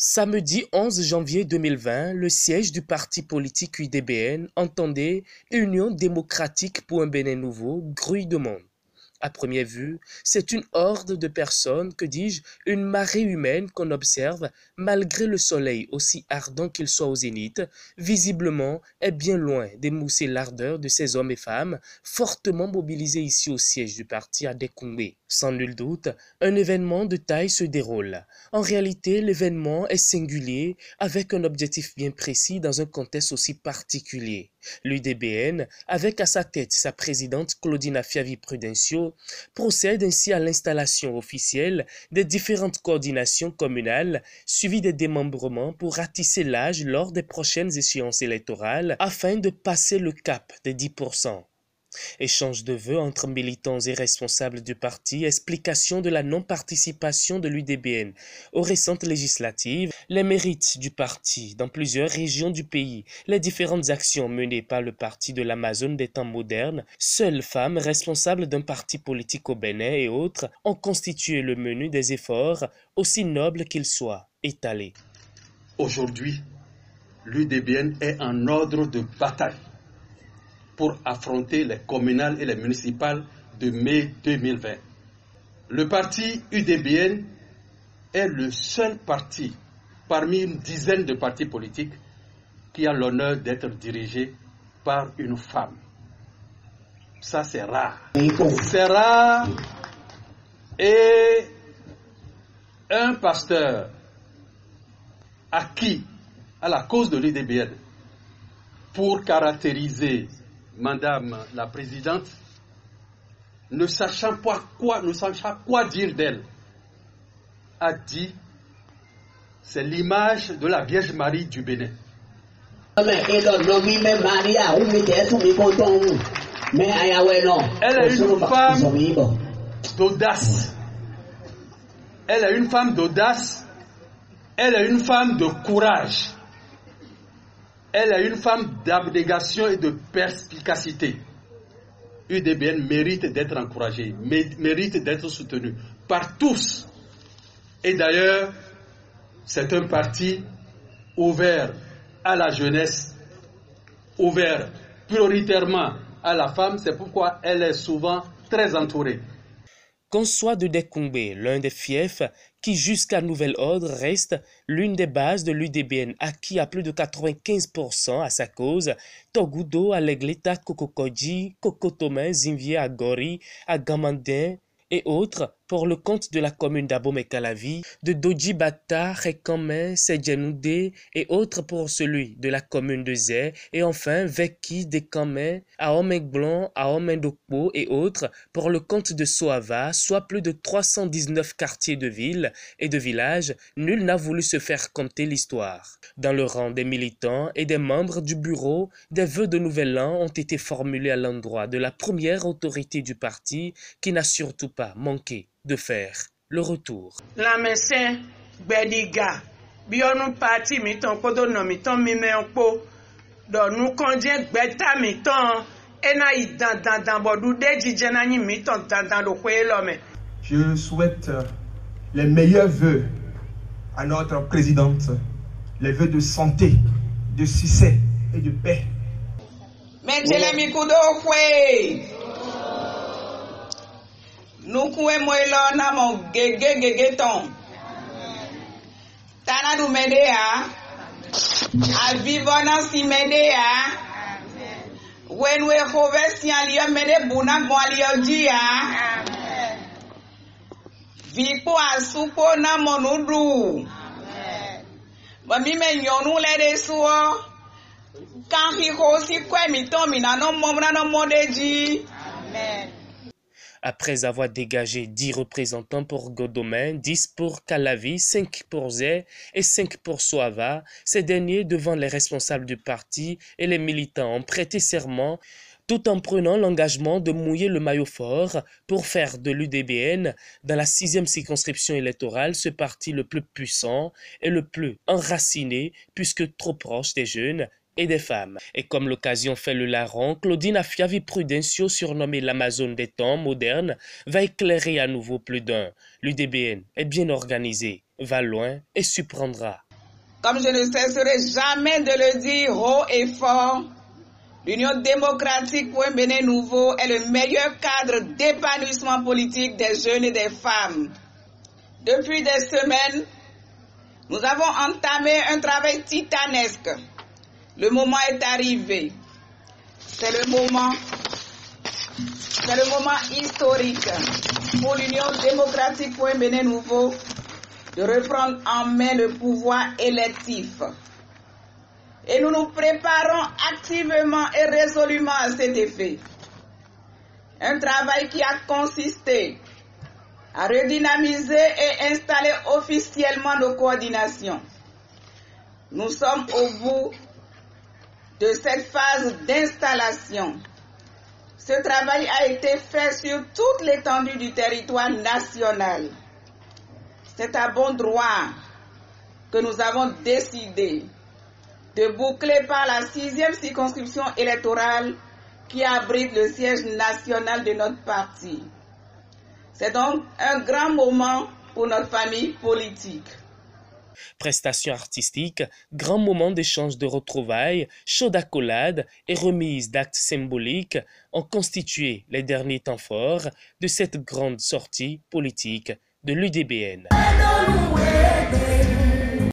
Samedi 11 janvier 2020, le siège du parti politique UDBN entendait Union démocratique pour un Bénin nouveau grouille de monde. À première vue, c'est une horde de personnes, que dis-je, une marée humaine qu'on observe, malgré le soleil aussi ardent qu'il soit au zénith, visiblement est bien loin d'émousser l'ardeur de ces hommes et femmes fortement mobilisés ici au siège du parti à Dékoumé. Sans nul doute, un événement de taille se déroule. En réalité, l'événement est singulier, avec un objectif bien précis dans un contexte aussi particulier. L'UDBN, avec à sa tête sa présidente Claudine Afiavi-Prudencio, procède ainsi à l'installation officielle des différentes coordinations communales suivies des démembrements pour ratisser l'âge lors des prochaines échéances électorales afin de passer le cap des 10%. Échange de vœux entre militants et responsables du parti, explication de la non-participation de l'UDBN aux récentes législatives, les mérites du parti dans plusieurs régions du pays, les différentes actions menées par le parti de l'Amazone des temps modernes, seules femmes responsables d'un parti politique au Bénin et autres ont constitué le menu des efforts, aussi nobles qu'ils soient, étalés. Aujourd'hui, l'UDBN est en ordre de bataille pour affronter les communales et les municipales de mai 2020. Le parti UDBN est le seul parti parmi une dizaine de partis politiques qui a l'honneur d'être dirigé par une femme. Ça, c'est rare. C'est rare et un pasteur acquis à la cause de l'UDBN pour caractériser Madame la Présidente, ne sachant quoi dire d'elle, a dit, c'est l'image de la Vierge Marie du Bénin. Elle est une femme d'audace. Elle est une femme d'audace. Elle est une femme de courage. Elle est une femme d'abnégation et de perspicacité. UDBN mérite d'être encouragée, mérite d'être soutenue par tous. Et d'ailleurs, c'est un parti ouvert à la jeunesse, ouvert prioritairement à la femme. C'est pourquoi elle est souvent très entourée. Qu'on soit de Dékoumé, l'un des fiefs qui jusqu'à nouvel ordre reste l'une des bases de l'UDBN acquis à plus de 95% à sa cause, Togudo, Alegleta, Kokokodji, Kokotome, Zinvier, Agori, Agamandin et autres pour le compte de la commune d'Abomey-Calavi, de Dodji-Bata, Rekame, Sedjenoudé et autres pour celui de la commune de Zé et enfin Veki, Dekame, Aomey-Blanc, Aomey-Dokpo et autres pour le compte de Soava, soit plus de 319 quartiers de ville et de villages. Nul n'a voulu se faire compter l'histoire. Dans le rang des militants et des membres du bureau, des vœux de nouvel an ont été formulés à l'endroit de la première autorité du parti qui n'a surtout pas manqué de faire le retour. La médecin Bediga, Bionou parti miton, Kodono miton, Mimeonpo, dans nous conduire Beta miton, Ena dans Bodou de Djidjanani miton, dans le Kouelome. Je souhaite les meilleurs vœux à notre présidente, les vœux de santé, de succès et de paix. Mettez les micoudos, Koué! Nous pouvons na mon gege ton. Tana du medea. A vivona si medea. When we hovesi alio mede buna go alio dia. Vipo asupo na monudu. Mami me nyonu le de suo. Kan hi ho si kwe mi ton mi na no mo na no modeji. Amen. Après avoir dégagé 10 représentants pour Godomain, 10 pour Calavi, 5 pour Zé et 5 pour Soava, ces derniers, devant les responsables du parti et les militants, ont prêté serment tout en prenant l'engagement de mouiller le maillot fort pour faire de l'UDBN, dans la 6e circonscription électorale, ce parti le plus puissant et le plus enraciné, puisque trop proche des jeunes et des femmes. Et comme l'occasion fait le larron, Claudine Afiavi-Prudencio, surnommée l'Amazone des temps modernes, va éclairer à nouveau plus d'un. L'UDBN est bien organisé, va loin et surprendra. comme je ne cesserai jamais de le dire haut et fort, l'Union démocratique pour un Bénin nouveau est le meilleur cadre d'épanouissement politique des jeunes et des femmes. Depuis des semaines, nous avons entamé un travail titanesque. Le moment est arrivé. C'est le moment historique pour l'Union démocratique pour un Bénin nouveau de reprendre en main le pouvoir électif. Et nous nous préparons activement et résolument à cet effet. Un travail qui a consisté à redynamiser et installer officiellement nos coordinations. Nous sommes au bout de cette phase d'installation. Ce travail a été fait sur toute l'étendue du territoire national. C'est à bon droit que nous avons décidé de boucler par la 6e circonscription électorale qui abrite le siège national de notre parti. C'est donc un grand moment pour notre famille politique. Prestations artistiques, grands moments d'échange de retrouvailles, shows d'accolades et remises d'actes symboliques ont constitué les derniers temps forts de cette grande sortie politique de l'UDBN.